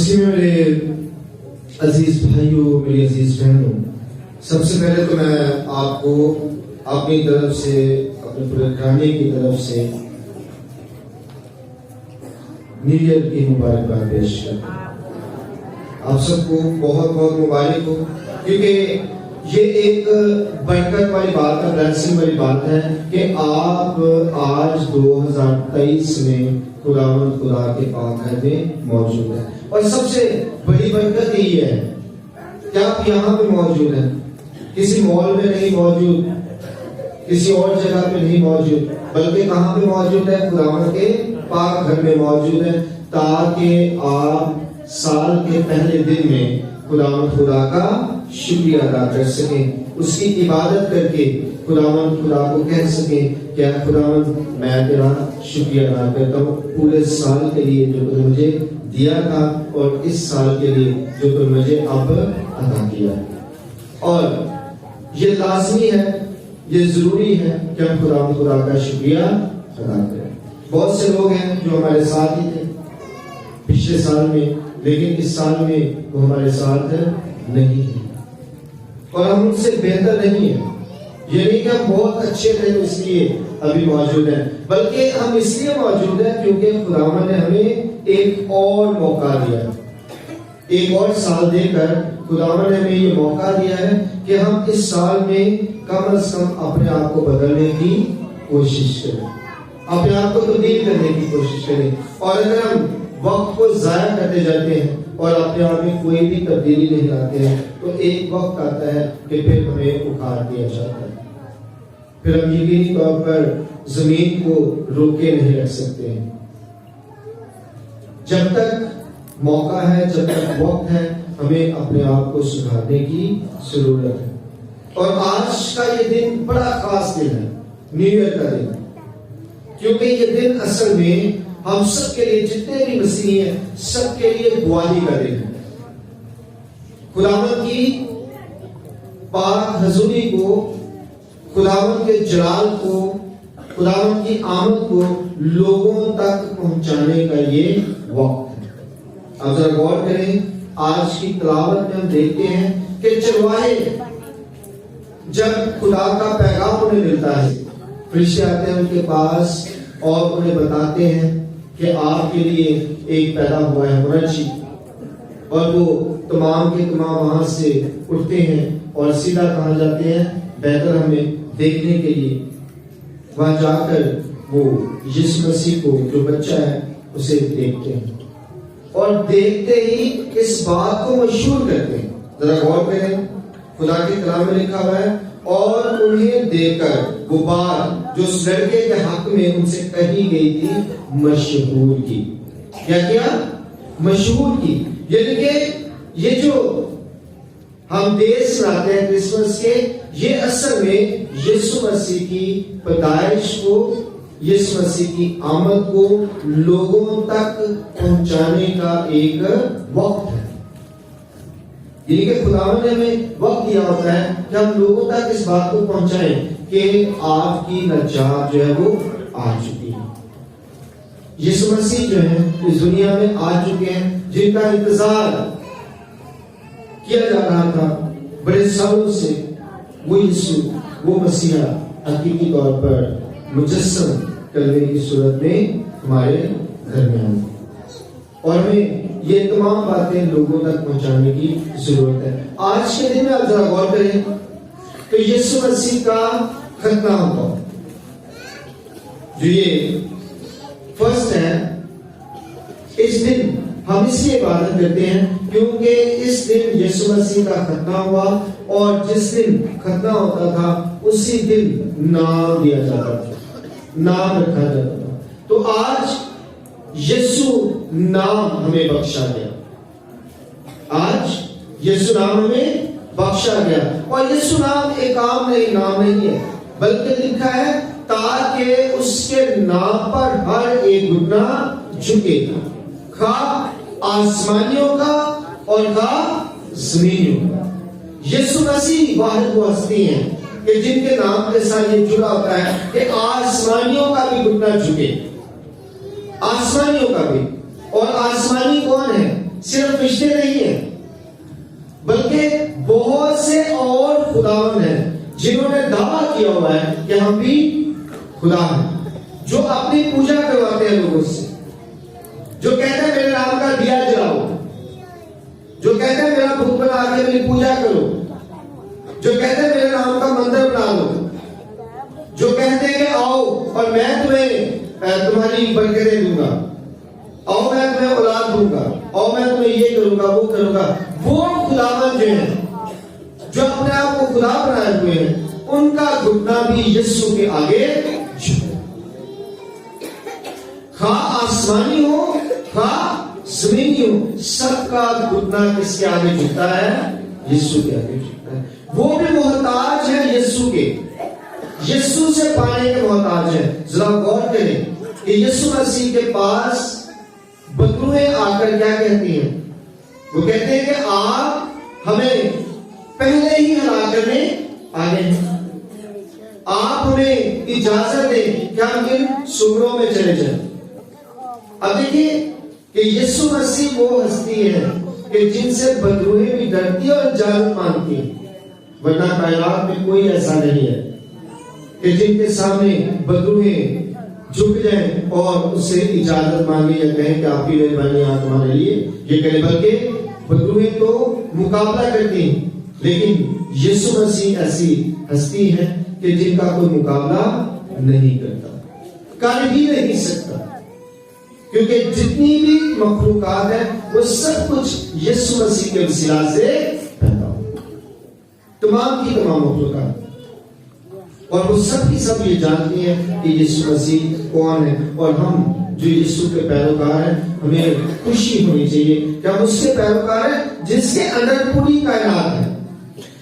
مسیح میں میرے عزیز بھائیوں، میری عزیز بہنوں، سب سے پہلے تو میں آپ کو اپنی طرف سے، اپنے پورے گھرانے کی طرف سے نیو ایئر کی مبارکباد پیش کرتا ہوں۔ آپ سب کو بہت بہت مبارک ہو، کیونکہ یہ ایک برکت والی بات ہے، بلیسنگ والی بات ہے کہ آپ آج 2023 میں خداوند خدا کے پاک گھر میں موجود ہیں۔ اور سب سے بڑی برکت یہی ہے کہ آپ یہاں پہ موجود ہیں، کسی مال میں نہیں موجود، کسی اور جگہ پہ نہیں موجود، بلکہ کہاں پہ موجود ہے؟ خداوند کے پاک گھر میں موجود ہے، تاکہ آپ سال کے پہلے دن میں خداوند خدا کا شکریہ ادا کر سکیں، اس کی عبادت کر کے خداوند خدا کو کہہ سکیں کہ اے خداوند میں تیرا شکریہ ادا کرتا ہوں پورے سال کے لیے جو تم مجھے دیا تھا، اور اس سال کے لیے جو تم مجھے اب عطا کیا ہے۔ اور یہ لازمی ہے، یہ ضروری ہے کہ ہم خداوند خدا کا شکریہ ادا کریں۔ بہت سے لوگ ہیں جو ہمارے ساتھ ہی تھے پچھلے سال میں، لیکن اس سال میں وہ ہمارے ساتھ نہیں ہے، اور ہم ان سے بہتر نہیں ہیں۔ یہ نہیں کہ ہم بہت اچھے تھے تو اس لیے ابھی موجود ہیں، بلکہ ہم اس لیے موجود ہیں کیونکہ خداوند نے ہمیں ایک اور موقع دیا، ایک اور سال دے کر خداوند نے ہمیں یہ موقع دیا ہے کہ ہم اس سال میں کم از کم اپنے آپ کو بدلنے کی کوشش کریں، اپنے آپ کو تبدیل کرنے کی کوشش کریں۔ اور اگر ہم وقت کو ضائع کرتے جاتے ہیں اور اپنے آپ میں کوئی بھی تبدیلی نہیں لاتے ہیں تو ایک وقت آتا ہے کہ پھر ہمیں اکھاڑ دیا جاتا ہے، پھر ہم یقینی طور پر زمین کو روکے نہیں رکھ سکتے ہیں۔ جب تک موقع ہے، جب تک وقت ہے، ہمیں اپنے آپ کو سدھارنے کی ضرورت ہے۔ اور آج کا یہ دن بڑا خاص دن ہے، نیو ایئر کا دن، کیونکہ یہ دن اصل میں ہم سب کے لیے، جتنے بھی مسیحی ہیں، سب کے لیے گواہی کا دن ہے۔ خداوند کی پاک حضوری کو، خداوند کے جلال کو، خداوند کی آمد کو لوگوں تک پہنچانے کا یہ وقت ہے۔ اب ذرا غور کریں، آج کی تلاوت میں ہم دیکھتے ہیں کہ چرواہے جب خدا کا پیغام انہیں ملتا ہے، فرشتے آتے ہیں ان کے پاس اور انہیں بتاتے ہیں کہ آپ کے لیے ایک پیدا ہوا ہے مرچی، اور وہ تمام کے تمام وہاں سے اٹھتے ہیں اور سیدھا کہاں جاتے ہیں؟ بیتلہم میں دیکھنے کے لیے۔ وہاں جا کر وہ یسوع مسیح کو جو بچہ ہے اسے دیکھتے ہیں، اور دیکھتے ہی اس بات کو مشہور کرتے ہیں۔ ذرا غور کریں، خدا کے کلام میں لکھا ہوا ہے، اور انہیں دیکھ کر وہ بات جو اس لڑکے کے حق میں ان سے کہی گئی تھی مشہور کی۔ کیا مشہور کی؟ یعنی کہ یہ جو ہم دیس لاتے ہیں کرسمس کے، یہ اصل میں یسوع مسیح کی پیدائش کو، یسوع مسیح کی آمد کو لوگوں تک پہنچانے کا ایک وقت ہے۔ یعنی کہ خداوند نے ہمیں وقت دیا ہوتا ہے کہ ہم لوگوں تک اس بات کو پہنچائیں کہ آپ کی نجات جو ہے وہ آ چکی ہے۔ یسوع مسیح جو ہے اس دنیا میں آ چکے ہیں، جن کا انتظار کیا جا رہا تھا بڑے سالوں سے، وہ یسوع، وہ مسیحا حقیقی طور پر مجسم کرنے کی صورت میں ہمارے گھر میں آئے، اور ہمیں یہ تمام باتیں لوگوں تک پہنچانے کی ضرورت ہے۔ آج کے دن میں آپ ذرا غور کریں تو یسوع مسیح کا ختنہ ہوا، جو یہ فرسٹ ہے۔ اس دن ہم اس لیے عبادت کرتے ہیں کیونکہ اس دن یسوع مسیح کا ختنہ ہوا، اور جس دن ختنہ ہوتا تھا اسی دن نام دیا جاتا تھا، نام رکھا جاتا تھا۔ تو آج یسوع نام ہمیں بخشا گیا، آج یسوع نام ہمیں بخشا گیا، اور یسوع نام ایک عام نام نہیں ہے، بلکہ لکھا ہے تاکہ اس کے نام پر ہر ایک گھٹنا جھکے، خواہ آسمانیوں کا اور خواہ زمینیوں کا۔ یسوع مسیح واحد وہ ہستی ہیں کہ جن کے نام کے ساتھ یہ جڑا ہوتا ہے کہ آسمانیوں کا بھی گھٹنا جھکے، آسمانیوں کا بھی۔ اور آسمانی کون ہے؟ صرف فرشتے نہیں ہیں بلکہ بہت سے اور خداوند ہیں جنہوں نے دعویٰ کیا ہوا ہے کہ ہم بھی خدا ہیں، جو اپنی پوجا کرواتے ہیں لوگوں سے، جو کہتے ہیں میرے نام کا دیا جلاؤ، جو کہتے ہیں میرا بت بنا کے میری پوجا کرو، جو کہتے ہیں میرے نام کا مندر بنا لو، جو کہتے ہیں کہ آؤ اور میں تمہیں تمہاری برکتیں دوں گا، آؤ میں تمہیں اولاد دوں گا، آؤ میں تمہیں یہ کروں گا وہ کروں گا، وہ خداوند جو ہیں جو اپنے آپ کو خدا بنائے ہوئے ہیں، ان کا گھٹنا بھی یسوع کے آگے جھکے، خواہ آسمانی ہو خواہ زمینی ہو، سب کا گھٹنا کس کے آگے جھکتا ہے؟ یسوع کے آگے جھکتا ہے۔ وہ بھی محتاج ہے یسوع کے، یسوع سے پانے کے محتاج ہے۔ ذرا غور کریں کہ یسوع مسیح کے پاس بدروہیں آ کر کیا کہتی ہیں؟ وہ کہتے ہیں کہ آپ ہمیں پہلے ہی ہلاک کرنے آگے ہیں، آپ ہمیں اجازت دیں کہ ہم ان سوروں میں چلے جائیں۔ اب دیکھیے کہ یسوع مسیح وہ ہستی ہے کہ جن سے بدروہیں بھی ڈرتی اور اجازت مانگتی ہیں، ورنہ کائنات میں کوئی ایسا نہیں ہے کہ جن کے سامنے بدروہیں جھک جائیں اور اس سے اجازت مانگے یا کہیں کہ آپ کی مہربانی آپ ہمارے لیے یہ کریں، بلکہ بدروہیں تو مقابلہ کرتی ہیں، لیکن یسوع مسیح ایسی ہستی ہے کہ جن کا کوئی مقابلہ نہیں کرتا، کر بھی نہیں سکتا، کیونکہ جتنی بھی مخلوقات ہیں وہ سب کچھ یسوع مسیح کے وسیلہ سے پیدا ہو، تمام کی تمام مخلوقات، اور وہ سب کی سب یہ جانتی ہیں کہ یسوع مسیح کون ہے، اور ہم جو یسوع کے پیروکار ہیں ہمیں خوشی ہونی چاہیے کہ ہم اس کے پیروکار ہیں جس کے اندر پوری کائنات ہے،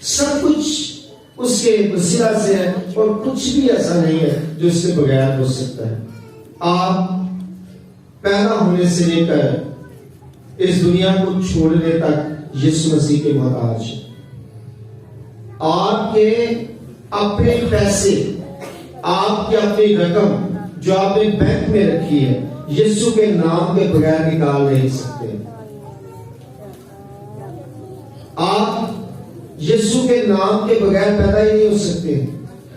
سب کچھ اس کے وسیلہ سے ہے، اور کچھ بھی ایسا نہیں ہے جو اس کے بغیر ہو سکتا ہے۔ آپ پیدا ہونے سے لے کر اس دنیا کو چھوڑنے تک یسوع مسیح کے محتاج ہیں۔ آپ کے اپنے پیسے، آپ کی اپنی رقم جو آپ نے بینک میں رکھی ہے، یسوع کے نام کے بغیر نکال نہیں سکتے۔ آپ یسوع کے نام کے بغیر پیدا ہی نہیں ہو سکتے،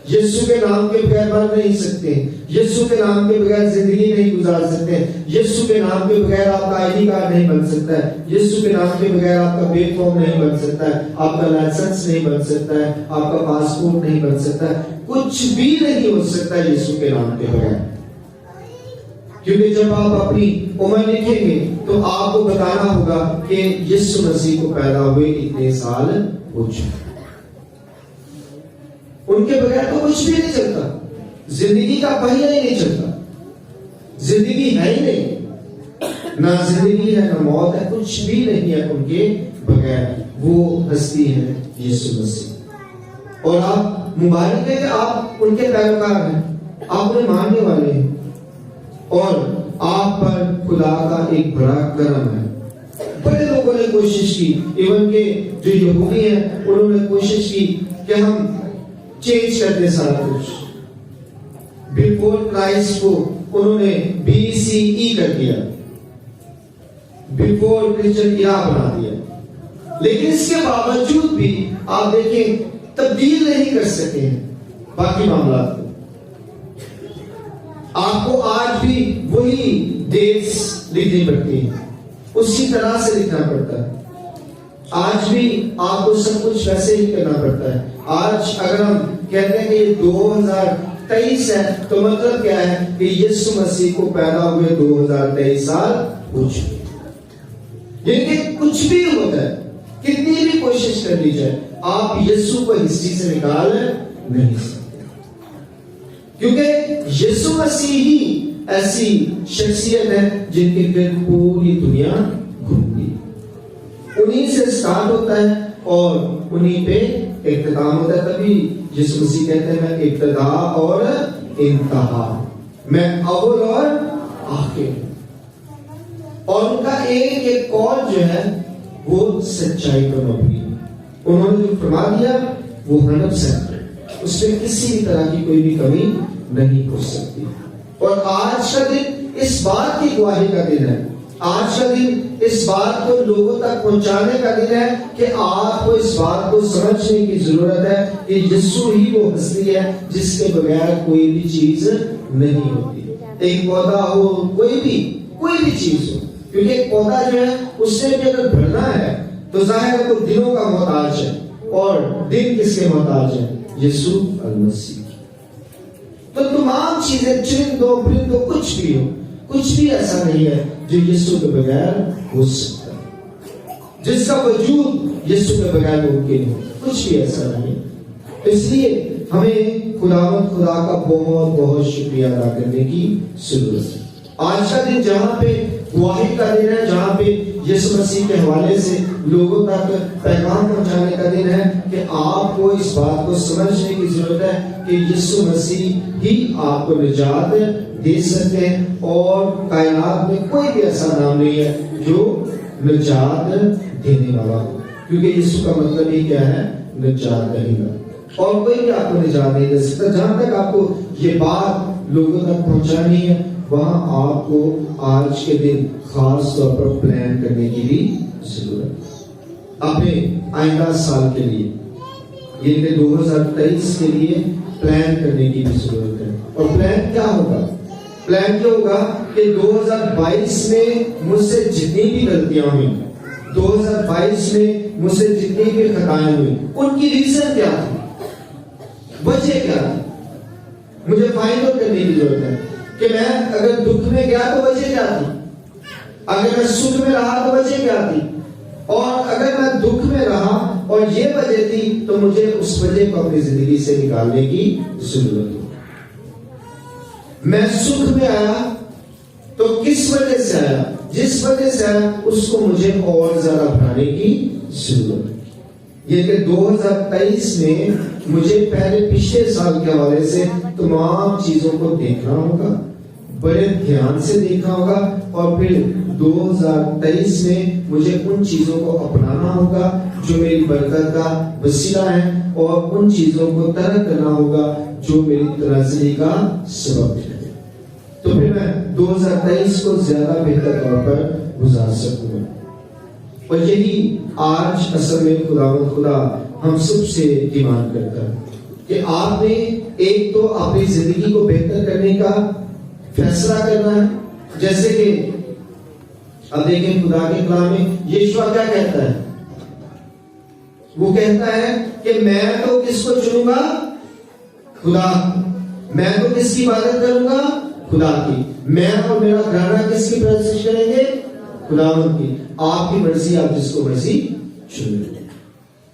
یسوع کے نام کے بغیر مر نہیں سکتے، یسوع کے نام کے بغیر زندگی نہیں گزار سکتے، یسوع کے نام کے بغیر آپ کا آئی ڈی کارڈ نہیں بن سکتا ہے، یسوع کے نام کے بغیر آپ کا پے فارم نہیں بن سکتا ہے، آپ کا لائسنس نہیں بن سکتا ہے، آپ کا پاسپورٹ نہیں بن سکتا ہے، کچھ بھی نہیں ہو سکتا یسوع کے نام کے بغیر۔ کیونکہ جب آپ اپنی عمر لکھیں گے تو آپ کو بتانا ہوگا کہ یسوع مسیح کو پیدا ہوئے اتنے سال ہو چکے، ان کے بغیر تو کچھ بھی نہیں چلتا، زندگی کا پہیہ ہی نہیں چلتا، زندگی ہے ہی نہیں، نہ زندگی ہے نہ موت ہے، کچھ بھی نہیں ہے ان کے بغیر۔ وہ ہستی ہے یسوع مسیح، اور آپ مبارک ہے کہ آپ ان کے پیروکار ہیں، آپ انہیں ماننے والے ہیں، اور آپ پر خدا کا ایک بڑا کرم ہے۔ بڑے لوگوں نے کوشش کی، ایون کہ جو یہودی ہیں انہوں نے کوشش کی کہ ہم چینج کر دیں سارا کچھ، بیفور کرائسٹ کو انہوں نے BCE کر دیا، بیفور کرسچن ایرا بنا دیا، لیکن اس کے باوجود بھی آپ دیکھیں تبدیل نہیں کر سکتے ہیں باقی معاملات کو۔ آپ کو آج بھی وہی ڈیٹس لکھنی پڑتی ہیں، اسی طرح سے لکھنا پڑتا ہے، آج بھی آپ کو سب کچھ ویسے ہی کرنا پڑتا ہے۔ آج اگر ہم کہتے ہیں کہ یہ 2023 ہے تو مطلب کیا ہے کہ یسوع مسیح کو پیدا ہوئے 2023 سال ہو چکے، لیکن کچھ بھی ہوتا ہے، کتنی بھی کوشش کر لی جائے، آپ یسوع کو ہسٹری سے نکال نہیں سکتے، کیونکہ یسوع مسیح ہی ایسی شخصیت ہے جن کے گرد پوری دنیا گھومتی ہے، انہی سے سٹارٹ ہوتا ہے اور انہی پہ اختتام ہوتا ہے۔ تبھی یسوع مسیح کہتے ہیں میں ابتدا اور انتہا، میں اول اور آخر، اور ان کا ایک قول جو ہے وہ سچائی پر مبنی ہے، انہوں نے جو فرما دیا وہ 100%، اس میں کسی بھی طرح کی کوئی بھی کمی نہیں ہو سکتی۔ اور آج کا دن اس بات کی گواہی کا دن ہے آج کا دن اس بات کو لوگوں تک پہنچانے کا دن ہے کہ آپ کو اس بات کو سمجھنے کی ضرورت ہے کہ یسوع ہی وہ ہستی ہے جس کے بغیر کوئی بھی چیز نہیں ہوتی. ایک پودا ہو، کوئی بھی چیز ہو، کیونکہ ایک پودا جو ہے اس سے بھی اگر بڑھنا ہے تو ظاہر ہے تو دنوں کا محتاج ہے. اور دن کس کے محتاج ہے؟ یسوع المسیح. تو تمام چیزیں، چرندوں پرندوں، کچھ بھی ہو، کچھ بھی ایسا نہیں ہے جو یسوع کے بغیر ہو سکتا ہے، جس کا وجود یسوع کے بغیر ممکن ہو. کچھ بھی ایسا نہیں ہے. اس لیے ہمیں خدا کا بہت بہت شکریہ ادا کرنے کی ضرورت ہے. آج کا دن جہاں پہ گواہی کا دن ہے، جہاں پہ یسوع مسیح کے حوالے سے لوگوں تک پیغام پہنچانے کا دن ہے کہ آپ کو اس بات کو سمجھنے کی ضرورت ہے کہ یسوع مسیح ہی آپ کو نجات دے سکتے ہیں، اور کائنات میں کوئی بھی ایسا نام نہیں ہے جو نجات دینے والا ہو. کیونکہ یسوع کا مطلب ہی کیا ہے؟ نجات دہنے والا. اور کوئی بھی آپ کو نجات نہیں دے سکتا. جہاں تک آپ کو یہ بات لوگوں تک پہنچانی ہے، وہاں آپ کو آج کے دن خاص طور پر پلان کرنے کی بھی ضرورت ہے. اپنے آئندہ سال کے لیے، یہ کہ 2023 کے لیے پلان کرنے کی بھی ضرورت ہے. اور پلان کیا ہوگا؟ پلان کیا ہوگا کہ 2022 میں مجھ سے جتنی بھی غلطیاں ہوئی، 2022 میں مجھ سے جتنی بھی خطائیں ہوئی، ان کی ریزن کیا تھی، وجہ کیا تھی، مجھے فائنڈ آؤٹ کرنے کی ضرورت ہے. کہ میں اگر دکھ میں گیا تو وجہ کیا تھی، اگر میں سکھ میں رہا تو وجہ کیا تھی، اور اگر میں دکھ میں رہا اور یہ وجہ تھی تو مجھے اس وجہ کو اپنی زندگی سے نکالنے کی ضرورت ہے. میں سکھ میں آیا تو کس وجہ سے آیا؟ جس وجہ سے آیا اس کو مجھے اور زیادہ بڑھانے کی ضرورت ہے. یہ کہ 2023 میں مجھے پہلے پچھلے سال کے حوالے سے تمام چیزوں کو دیکھنا ہوگا، بڑے دھیان سے دیکھنا ہوگا، اور پھر 2023 میں مجھے ان چیزوں کو اپنانا ہوگا جو میری برکت کا وسیلہ ہے، اور ان چیزوں کو ترک کرنا ہوگا جو میری تنزلی کا سبب ہے. تو پھر میں 2023 کو زیادہ بہتر طور پر گزار سکوں گا. اور یہی آج اصل میں خدا ہم سب سے ڈیمانڈ کرتا ہے کہ آپ نے ایک تو اپنی زندگی کو بہتر کرنے کا فیصلہ کرنا ہے. جیسے کہ اب دیکھیں خدا کے کلام میں یشوع کیا کہتا ہے؟ وہ کہتا ہے کہ میں تو کس کو چنوں گا؟ خدا. میں تو کس کی عبادت کروں گا؟ خدا کی. میں اور میرا گھرانہ کس کی پرستش کریں گے؟ خداوند کی. آپ کی مرضی، آپ جس کو مرضی چن لیں.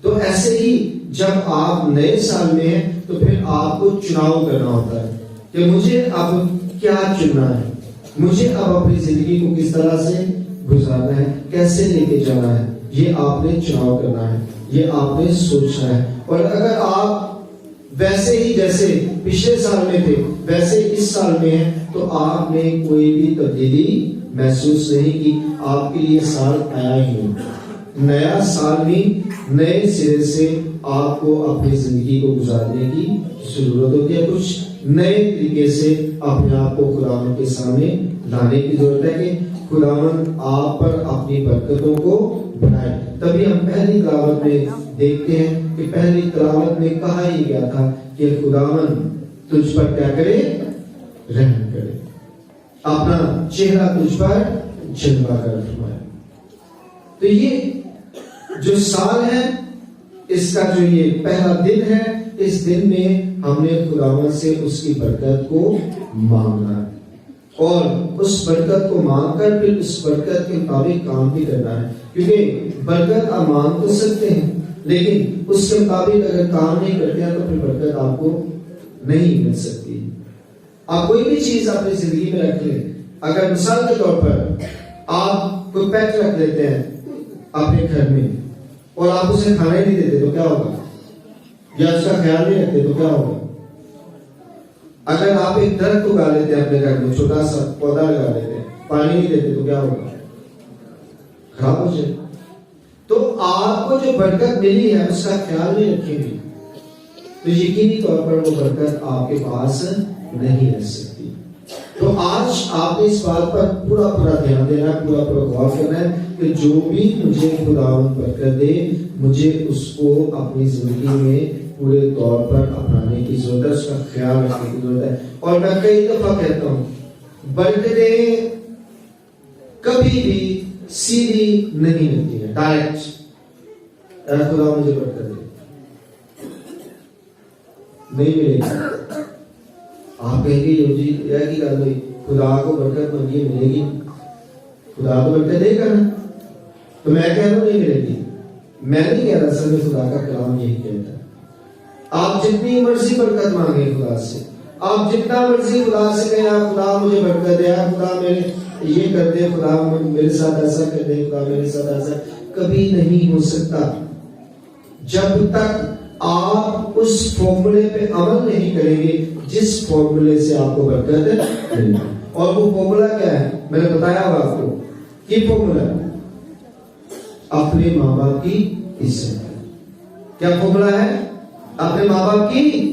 تو ایسے ہی جب آپ نئے سال میں ہیں تو پھر آپ کو چناؤ کرنا ہوتا ہے کہ مجھے اب کیا چننا ہے، مجھے اب اپنی زندگی کو کس طرح سے گزارنا ہے، کیسے لے کے جانا ہے. یہ آپ نے چناؤ کرنا ہے، یہ آپ نے سوچنا ہے. اور اگر آپ ویسے ہی جیسے پچھلے سال میں تھے ویسے اس سال میں ہیں تو آپ نے کوئی بھی تبدیلی محسوس نہیں کی. آپ کے لیے سال آیا ہی نہیں. نیا سال بھی نئے سرے سے آپ کو اپنی زندگی کو گزارنے کی ضرورت ہوتی ہے. کچھ نئے طریقے سے اپنے آپ کو خداوند کے سامنے لانے کی ضرورت ہے کہ خداوند آپ پر اپنی برکتوں کو بڑھائے. تبھی ہم پہلی تلاوت میں دیکھتے ہیں کہ پہلی تلاوت میں کہا ہی گیا تھا کہ خداوند تجھ پر کیا کرے؟ رحم کرے، اپنا چہرہ تجھ پر جلوہ کر فرمائے. تو یہ جو سال ہے، اس کا جو یہ پہلا دن ہے، اس دن میں ہم نے خداوند سے اس کی برکت کو مانگنا ہے، اور اس برکت کو مانگ کر پھر اس برکت کے مطابق کام بھی کرنا ہے. کیونکہ برکت آپ مانگ تو سکتے ہیں لیکن اس کے مطابق اگر کام نہیں کرتے ہیں تو پھر برکت آپ کو نہیں مل سکتی. آپ کوئی بھی چیز اپنی زندگی میں رکھ لیں. اگر مثال کے طور پر آپ کوئی پیٹ رکھ لیتے ہیں اپنے گھر میں اور آپ اسے کھانے نہیں دیتے تو کیا ہوگا؟ یا اس کا خیال نہیں رکھتے تو کیا ہوگا؟ اگر آپ ایک درخت اگا لیتے ہیں اپنے گھر میں، چھوٹا سا پودا لگا لیتے ہیں، پانی نہیں دیتے تو کیا ہوگا؟ خراب ہو جائے. تو آپ کو جو برکت ملی ہے اس کا خیال نہیں رکھیں گے تو یقینی طور پر وہ برکت آپ کے پاس نہیں رہ سکتی. تو آج آپ نے اس بات پر پورا دھیان دینا ہے، پورا غور کرنا ہے کہ جو بھی مجھے خداوند برکت دے، مجھے اس کو اپنی زندگی میں پورے طور پر اپنانے کی ضرورت ہے، اس کا خیال رکھنے کی ضرورت ہے۔ اور میں کئی دفعہ کہتا ہوں، برکتیں کبھی بھی سیدھی نہیں ملتی ہے، ڈائریکٹ اے خدا مجھے برکت دے، نہیں ملے گی۔ آپ کہیں گے جی یہ کی گل ہوئی، خدا کو برکت منگی ملے گی، خدا کو برکت دے گا نا؟ تو میں کہہ رہا ہوں نہیں ملے گی۔ میں نہیں کہہ رہا، اصل میں خدا کا کلام یہی کہتا ہے، آپ جتنی مرضی برکت مانگیں خدا سے، آپ جتنا مرضی خدا سے کہیں خدا مجھے برکت دے، خدا میرے یہ کر دے، خدا میرے ساتھ ایسا کر دے، خدا میرے ساتھ ایسا، کبھی نہیں ہو سکتا جب تک آپ اس فارمولے پہ عمل نہیں کریں گے جس فارمولے سے آپ کو برکت ملے۔ اور وہ فارمولا کیا ہے؟ میں نے بتایا ہوگا آپ کو، یہ فارمولا اپنے ماں باپ کی عزت۔ کیا فارمولا ہے؟ اپنے ماں باپ کی۔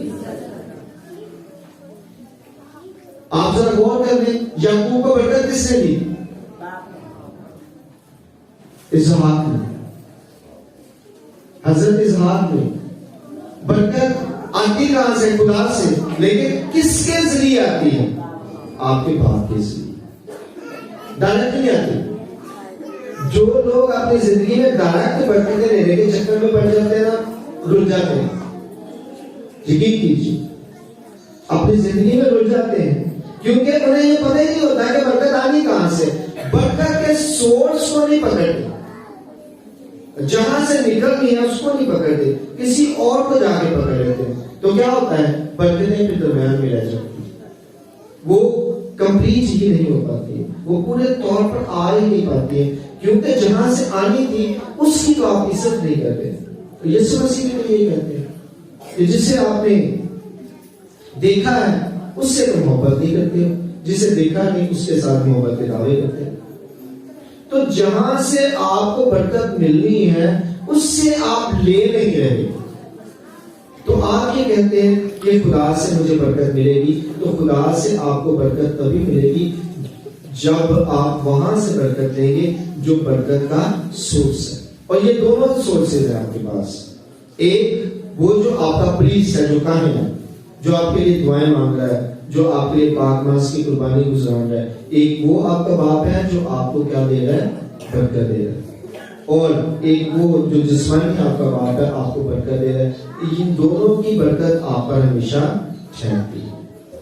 آپ ذرا غور کر لیں، یعقوب کو برکت کس نے دی؟ اسحاق نے، حضرت اسحاق نے۔ برکت آتی کہاں سے؟ خدا سے، لیکن کس کے ذریعے آتی ہے؟ آپ کے باپ کے ذریعے، ڈائریکٹ نہیں آتی۔ جو لوگ اپنی زندگی میں ڈائریکٹ برکتیں لینے کے چکر میں پڑ جاتے ہیں نا، رل جاتے ہیں، یقین کیجیے اپنی زندگی میں رل جاتے ہیں، کیونکہ انہیں یہ پتہ ہی نہیں ہوتا کہ برکت آنی کہاں سے، برکت کے سورس کو نہیں پکڑتے، جہاں سے نکلنی ہے اس کو نہیں پکڑتے، کسی اور کو جا کے پکڑ لیتے ہیں۔ تو کیا ہوتا ہے؟ برکتیں پھر درمیان میں رہ جاتی ہیں، وہ کمپلیٹ ہی نہیں ہو پاتی، وہ پورے طور پر آ ہی نہیں پاتی ہیں، کیونکہ جہاں سے آنی تھی اس کی تو آپ عزت نہیں کرتے۔ تو یسوع مسیح بھی یہی کہتے ہیں کہ جسے آپ نے دیکھا ہے اس سے تو محبت نہیں کرتے ہو، جسے دیکھا نہیں اس کے ساتھ محبت کے دعوے کرتے ہیں۔ تو جہاں سے آپ کو برکت ملنی ہے اس سے آپ لے نہیں رہے، تو آپ یہ کہتے ہیں کہ خدا سے مجھے برکت ملے گی، تو خدا سے آپ کو برکت تبھی ملے گی جب آپ وہاں سے برکت لیں گے جو برکت کا سورس ہے۔ اور یہ دونوں سورسز ہیں آپ کے پاس، ایک وہ جو آپ کا پریسٹ ہے، جو کاہن ہے، جو آپ کے لیے دعائیں مانگ رہا ہے، جو آپ کے لیے پاک ماس کی قربانی گزار رہا ہے، ایک وہ آپ کا باپ ہے جو آپ کو کیا دے رہا ہے؟ برکت دے رہا ہے، اور ایک وہ جو جسمانی آپ کا باپ ہے آپ کو برکت دے رہا ہے۔ ان دونوں کی برکت آپ پر ہمیشہ ٹھہرتی ہے،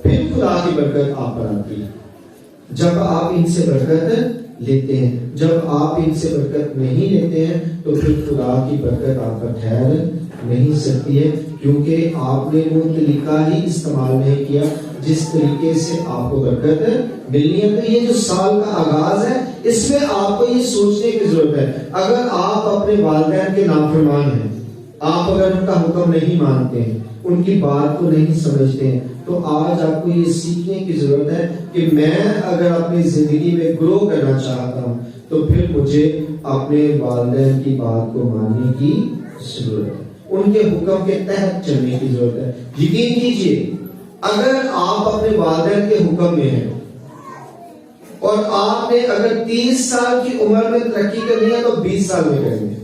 پھر خدا کی برکت آپ پر آتی ہے جب آپ ان سے برکت لیتے ہیں۔ جب آپ ان سے برکت نہیں لیتے ہیں تو پھر خدا کی برکت آپ پر ٹھہر نہیں سکتی ہے، کیونکہ آپ نے وہ طریقہ ہی استعمال نہیں کیا جس طریقے سے آپ کو برکت ملنی ہے۔ تو یہ جو سال کا آغاز ہے اس میں آپ کو یہ سوچنے کی ضرورت ہے، اگر آپ اپنے والدین کے نافرمان ہیں، آپ اگر ان کا حکم نہیں مانتے ہیں، ان کی بات کو نہیں سمجھتے ہیں، تو آج آپ کو یہ سیکھنے کی ضرورت ہے کہ میں اگر اپنی زندگی میں گرو کرنا چاہتا ہوں تو پھر مجھے اپنے والدین کی بات کو ماننے کی ضرورت ہے، ان کے حکم کے تحت چلنے کی ضرورت ہے۔ یقین کیجئے اگر آپ اپنے والدین کے حکم میں ہیں اور آپ نے اگر 30 سال کی عمر میں ترقی کرنی ہے تو 20 سال میں کریں گے،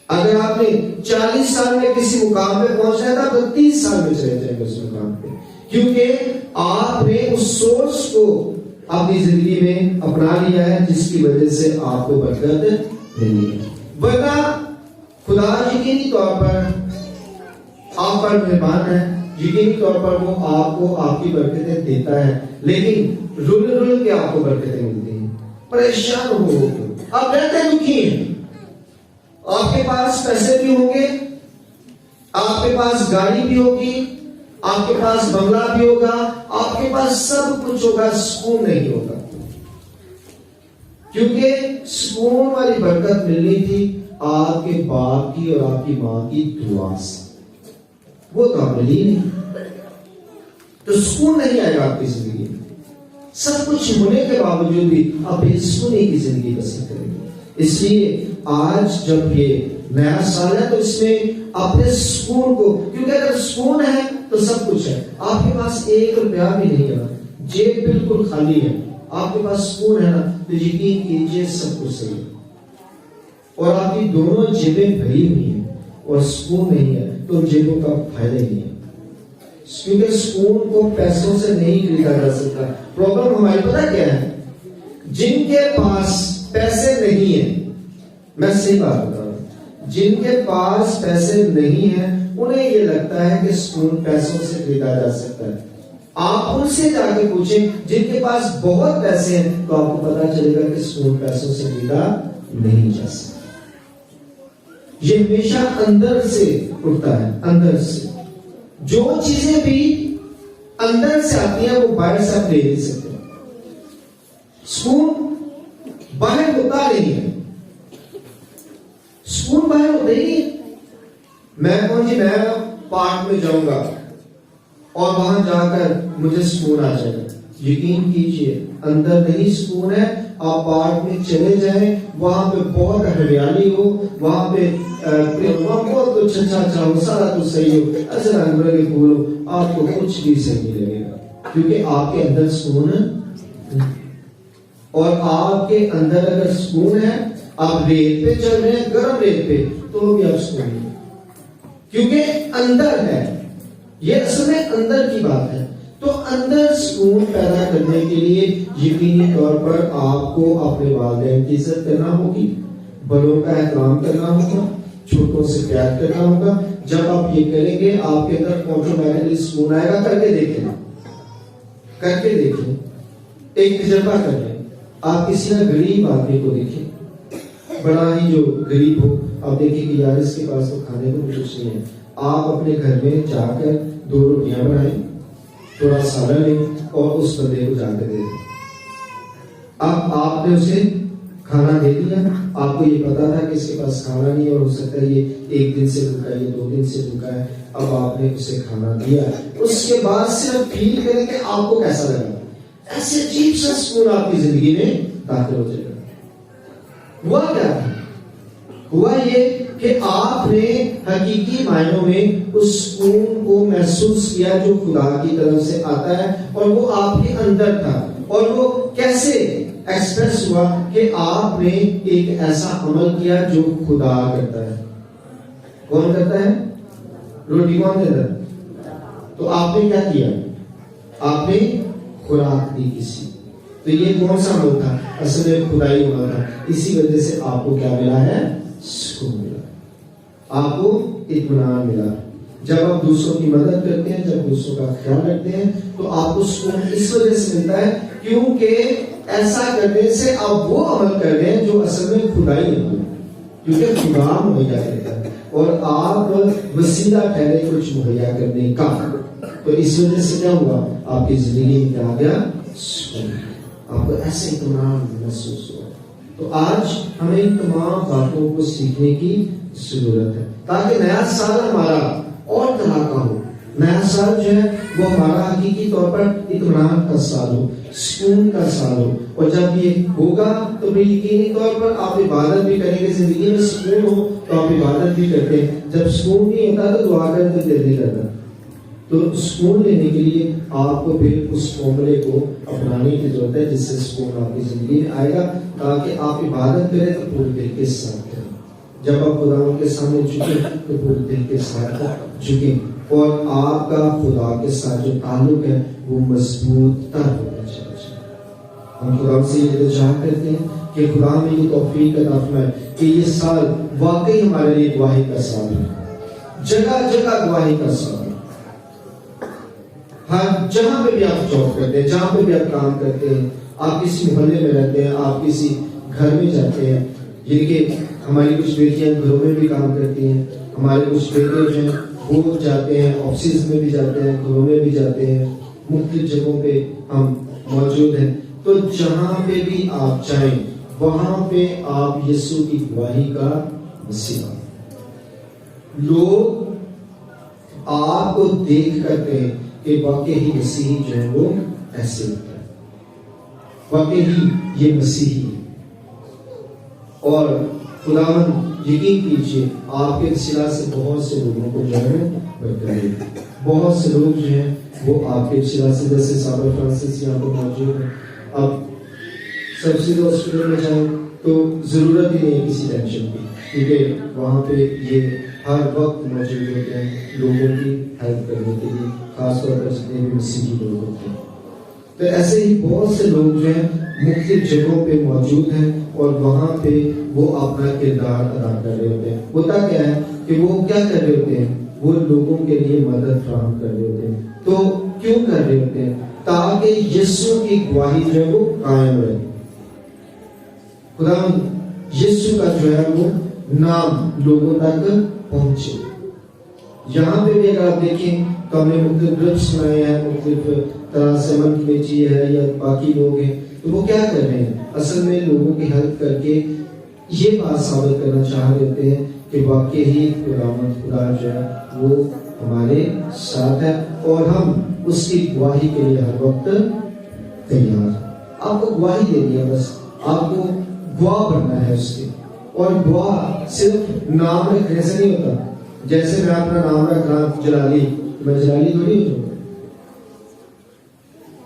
اگر آپ نے 40 سال میں کسی مقام پہ پہنچنا تھا تو 30 سال میں چلے جائیں گے اس مقام پہ، کیونکہ آپ نے اس سورس کو اپنی زندگی میں اپنا لیا ہے جس کی وجہ سے آپ کو برکت ملی ہے۔ ورنہ خدا یقینی طور پر آپ پر مہربان ہے، یقینی طور پر وہ آپ کو آپ کی برکتیں دیتا ہے، لیکن رل رل کے آپ کو برکتیں ملتی ہیں، پریشان ہو آپ رہتے دکھی ہیں، آپ کے پاس پیسے بھی ہوں گے، آپ کے پاس گاڑی بھی ہوگی، آپ کے پاس بنگلہ بھی ہوگا، آپ کے پاس سب کچھ ہوگا، سکون نہیں ہوگا، کیونکہ سکون والی برکت ملنی تھی آپ کے باپ کی اور آپ کی ماں کی دعا سے، وہ تو آپ ملی نہیں، تو سکون نہیں آئے گا آپ کی زندگی میں، سب کچھ ہونے کے باوجود بھی آپ بے سکونی کی زندگی بسر کریں گے۔ اس لیے آج جب یہ نیا سال ہے تو اس میں اپنے سکون کو, کیونکہ اگر سکون ہے تو سب کچھ ہے. آپ کے پاس 1 روپیہ بھی نہیں ہے, جیب بالکل خالی ہے, آپ کے پاس سکون ہے نا, تو یقین کیجئے سب کچھ صحیح ہے. اور آپ کی دونوں جیبیں بھری ہوئی ہیں اور سکون نہیں ہے, تو ان جیبوں کا فائدہ ہی نہیں ہے. کیونکہ سکون کو پیسوں سے نہیں خریدا جا سکتا. پرابلم ہماری پتہ کیا ہے, جن کے پاس پیسے نہیں ہیں, میں صحیح بات بتا رہا ہوں, جن کے پاس پیسے نہیں ہیں انہیں یہ لگتا ہے کہ سکون پیسوں سے خریدا جا سکتا ہے. آپ ان سے جا کے پوچھیں جن کے پاس بہت پیسے ہیں, تو آپ کو پتا چلے گا کہ سکون پیسوں سے خریدا نہیں جا سکتا. یہ ہمیشہ اندر سے اٹھتا ہے, اندر سے. جو چیزیں بھی اندر سے آتی ہیں وہ باہر سے آپ لے نہیں سکتے. سکون باہر ہوتا نہیں ہے, سکون باہر ہوتا ہی نہیں. میں کہوں جی میں پارک میں جاؤں گا اور وہاں جا کر مجھے سکون آ جائے گا, یقین کیجئے اندر نہیں سکون ہے. آپ پارک میں چلے جائیں, وہاں پہ بہت ہریالی ہو, وہاں پہ بہت کچھ اچھا ہو, سارا کچھ صحیح ہو, ایسے رنگ برنگے پھول ہو, آپ کو کچھ بھی صحیح نہیں لگے گا, کیونکہ آپ کے اندر سکون ہے. اور آپ کے اندر اگر سکون ہے, آپ ریت پہ چل رہے ہیں, گرم ریت پہ, تو بھی آپ سکون نہیں, کیونکہ اندر ہے. یہ اصل میں اندر کی بات ہے. تو اندر سکون پیدا کرنے کے لیے یقینی طور پر آپ کو اپنے والدین کی عزت کرنا ہوگی, بڑوں کا احترام کرنا ہوگا, چھوٹوں سے پیار کرنا ہوگا. جب آپ یہ کریں گے آپ کے اندر آٹومیٹکلی سکون آئے گا. کر کے دیکھیں, کر کے دیکھیں, ایک تجربہ کر لیں. آپ کسی نہ غریب آدمی کو دیکھیں, بڑا ہی جو غریب ہو, آپ دیکھیں کہ یار اس کے پاس تو کھانے کو کچھ نہیں ہے. آپ اپنے گھر میں جا کر 2 روٹیاں بنائیں, تھوڑا سالن لیں اور اس بندے کو جا کے دے دیں. اب آپ نے اسے کھانا دے دیا, آپ کو یہ پتا تھا کہ اس کے پاس کھانا نہیں, اور ہو سکتا ہے یہ 1 دن سے بھوکا ہے, یہ 2 دن سے بھوکا ہے. اب آپ نے اسے کھانا دیا, اس کے بعد صرف فیل کریں کہ آپ کو کیسا لگا. ایسے عجیب سا سکون آپ کی زندگی میں داخل ہو جائے گا. ہوا کیا تھا؟ ہوا یہ کہ آپ نے حقیقی معنوں میں اس سکون کو محسوس کیا جو خدا کی طرف سے آتا ہے, اور وہ آپ کے اندر تھا. اور وہ کیسے ایکسپریس ہوا کہ آپ نے ایک ایسا عمل کیا جو خدا کرتا ہے. کون کرتا ہے؟ روٹی کون دیتا ہے؟ تو آپ نے کیا کیا؟ آپ نے خوراک دی کسی. تو یہ کون سا عمل تھا؟ اصل میں خدائی عمل تھا. اسی وجہ سے آپ کو کیا ملا ہے؟ سکون ملا, آپ کو اطمینان ملا. جب آپ دوسروں کی مدد کرتے ہیں, جب دوسروں کا خیال رکھتے ہیں, تو آپ کو سکون اس وجہ سے ملتا ہے کیونکہ ایسا کرنے سے آپ وہ عمل کر رہے ہیں جو اصل میں خدائی عمل ہے, کیونکہ خدا مہیا کرتا ہے اور آپ وسیلہ ٹھہرے کچھ مہیا کرنے کا. تو اس وجہ سے کیا ہوا؟ آپ کی زندگی میں آ گیا سکون, آپ کو ایسے اطمینان محسوس ہوا. تو آج ہمیں ان تمام باتوں کو سیکھنے کی ضرورت ہے تاکہ نیا سال ہمارا اور طرح کا ہو. نیا سال جو ہے وہ ہمارا حقیقی طور پر اطمینان کا سال ہو, سکون کا سال ہو. اور جب یہ ہوگا تو پھر یقینی طور پر آپ عبادت بھی کریں گے. زندگی میں سکون ہو تو آپ عبادت بھی کرتے ہیں. جب سکون نہیں ہوتا تو دعا کرنے دل نہیں کرتا. تو سکون لینے کے لیے آپ کو پھر اس فارمولے کو اپنانے کی ضرورت ہے جس سے سکون آپ کی زندگی میں آئے گا, تاکہ آپ عبادت کریں تو پورے دل کے ساتھ کریں. جب آپ خدا کے سامنے جھکیں تو پورے دل کے ساتھ جھکیں, اور آپ کا خدا کے ساتھ جو تعلق ہے وہ مضبوط تر ہونا چاہیے. ہم خدا سے یہ التجا کرتے ہیں کہ خدا میں یہ توفیق عطا فرمائے کہ یہ سال واقعی ہمارے لیے گواہی کا سال ہے, جگہ جگہ گواہی کا سال ہے. ہر جہاں پہ بھی آپ جاب کرتے ہیں, جہاں پہ بھی آپ کام کرتے ہیں, آپ کسی محلے میں رہتے ہیں, آپ کسی گھر میں جاتے ہیں, یہ کہ ہماری کچھ بیٹیاں گھروں میں بھی کام کرتی ہیں, ہمارے کچھ بیٹے جو ہیں وہ جاتے ہیں, آفسز میں بھی جاتے ہیں, گھروں میں بھی جاتے ہیں, مختلف جگہوں پہ ہم موجود ہیں. تو جہاں پہ بھی آپ جائیں وہاں پہ آپ یسوع کی گواہی کا وسیلہ. لوگ آپ کو دیکھ کرتے ہیں کہ واقعی مسیحی جو ہے وہ ایسے ہوتا ہے, واقعی یہ مسیحی ہے. اور خداوند یقین کیجیے آپ کے وسیلہ سے بہت سے لوگوں کو جو ہے برکت ملے گی. بہت سے لوگ جو ہیں وہ آپ کے وسیلہ سے، جیسے صابر فرانسس یہاں پر موجود ہیں. اب سب سے آسٹریلیا میں جائیں تو ضرورت ہی نہیں ہے کسی ٹینشن کی، کیونکہ وہاں پہ یہ ہر وقت موجود ہوتے ہیں لوگوں کی ہیلپ کرنے کے لیے، خاص طور پر جتنے بھی مسیحی لوگ ہوتے ہیں. تو ایسے ہی بہت سے لوگ جو ہیں مختلف جگہوں پہ موجود ہیں اور وہاں پہ وہ اپنا کردار ادا کر رہے ہوتے ہیں. ہوتا کیا ہے کہ وہ کیا کر رہے ہوتے ہیں؟ وہ لوگوں کے لیے مدد فراہم کر رہے ہوتے ہیں. تو کیوں کر رہے ہوتے ہیں؟ تاکہ یسوع کی گواہی جو ہے وہ قائم رہے. خدا یسوع کا جو ہے وہ نام لوگوں تک پہنچے. یہاں پہ بھی اگر آپ دیکھیں تو ہم نے مختلف گروپس بنائے ہیں، مختلف طرح سے من کمیٹی ہے یا باقی لوگ ہیں، تو وہ کیا کر رہے ہیں؟ اصل میں لوگوں کی ہیلپ کر کے یہ بات ثابت کرنا چاہ رہے ہوتے ہیں کہ واقعی ہی خدا جو ہے وہ ہمارے ساتھ ہے اور ہم اس کی گواہی کے لیے ہر وقت تیار ہیں. آپ کو گواہی دینی ہے، بس آپ کو گواہ بننا ہے اس کے. اور گواہ صرف نام رکھنے سے نہیں ہوتا. جیسے میں اپنا نام رکھ رہا ہوں جلالی، میں جلالی تھوڑی ہو جاؤں.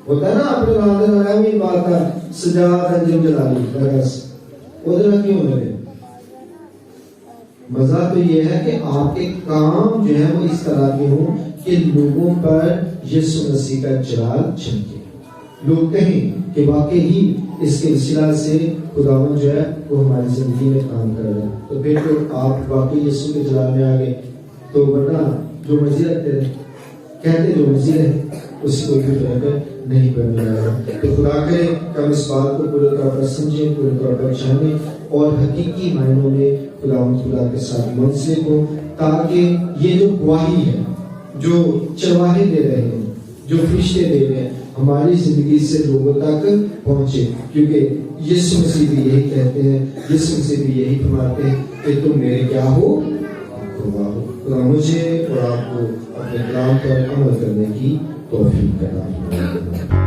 ہوتا ہے نا اپنے نام سے بنایا بھی بات ہے سجاد انجم جلالی بس ادھر کیوں میرے. مزہ تو یہ ہے کہ آپ کے کام جو ہے وہ اس طرح کے ہوں کہ لوگوں پر یسوع مسیح کا جلال چمکے. لوگ کہیں کہ واقعی ہی اس کے وسیلہ سے خداوند جو ہے وہ ہماری زندگی میں کام کر رہا ہے. تو پھر تو آپ واقعی یسوع کے جلال میں آ گئے. تو ورنہ جو مرضی رکھتے رہے، کہتے جو مرضی رہے، اس کو کوئی فرق نہیں پڑنے والا. تو خدا کرے کہ ہم اس بات کو پورے طور پر سمجھیں، پورے طور پر جانیں اور حقیقی معنوں میں خدا کے ساتھ منسلک ہو، تاکہ یہ جو گواہی ہے، جو چرواہے دے رہے ہیں، جو فرشتے دے رہے ہیں، ہماری زندگی سے لوگوں تک پہنچے. کیونکہ یسوع مسیح بھی یہی کہتے ہیں، یسوع مسیح بھی یہی فرماتے ہیں کہ تم میرے کیا ہو؟ گواہ ہو. خدا مجھے اور آپ کو اپنے کلام پر عمل کرنے کی توفیق عطا فرمائے.